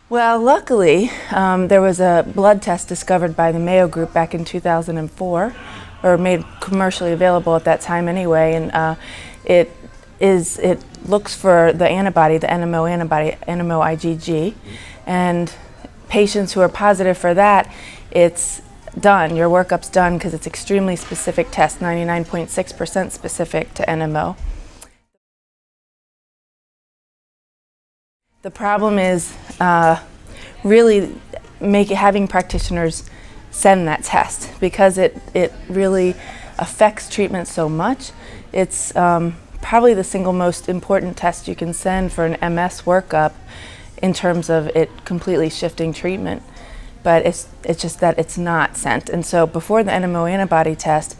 Well, luckily, there was a blood test discovered by the Mayo Group back in 2004, or made commercially available at that time anyway, and it looks for the antibody, the NMO antibody, NMO IgG, and patients who are positive for that, it's done. Your workup's done because it's extremely specific test, 99.6% specific to NMO. The problem is really having practitioners send that test because it really affects treatment so much. It's probably the single most important test you can send for an MS workup in terms of it completely shifting treatment. But it's just that it's not sent. And so before the NMO antibody test,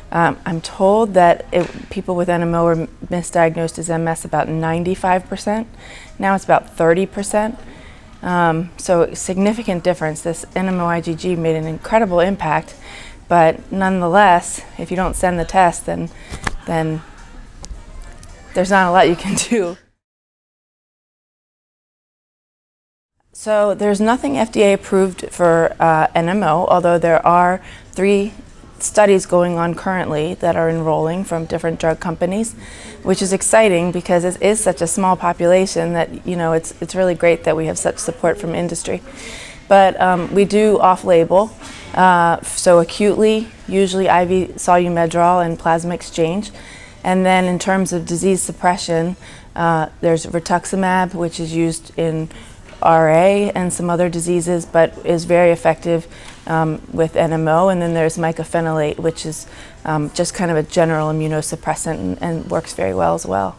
I'm told that people with NMO were misdiagnosed as MS about 95%. Now it's about 30%. So significant difference. This NMO IgG made an incredible impact, but nonetheless, if you don't send the test, then there's not a lot you can do. So there's nothing FDA approved for NMO, although there are 3 studies going on currently that are enrolling from different drug companies, which is exciting because it is such a small population that it's really great that we have such support from industry. But we do off-label, so acutely, usually IV solumedrol and plasma exchange. And then in terms of disease suppression, there's rituximab, which is used in RA and some other diseases, but is very effective with NMO. And then there's mycophenolate, which is just kind of a general immunosuppressant and works very well as well.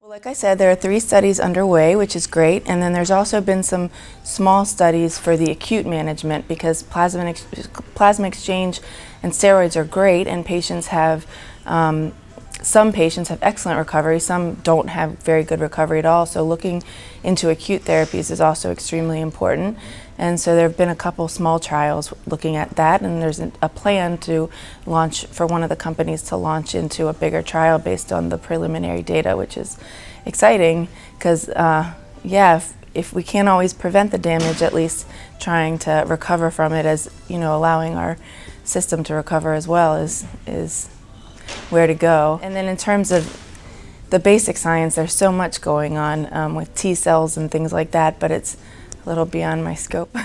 Well, like I said, there are 3 studies underway, which is great. And then there's also been some small studies for the acute management because plasma exchange and steroids are great, and patients have some patients have excellent recovery, some don't have very good recovery at all, so looking into acute therapies is also extremely important. And so there have been a couple small trials looking at that, and there's a plan to launch, for one of the companies to launch into a bigger trial based on the preliminary data, which is exciting because, if we can't always prevent the damage, at least trying to recover from it, as allowing our system to recover as well is where to go. And then in terms of the basic science, there's so much going on with T cells and things like that, but it's a little beyond my scope.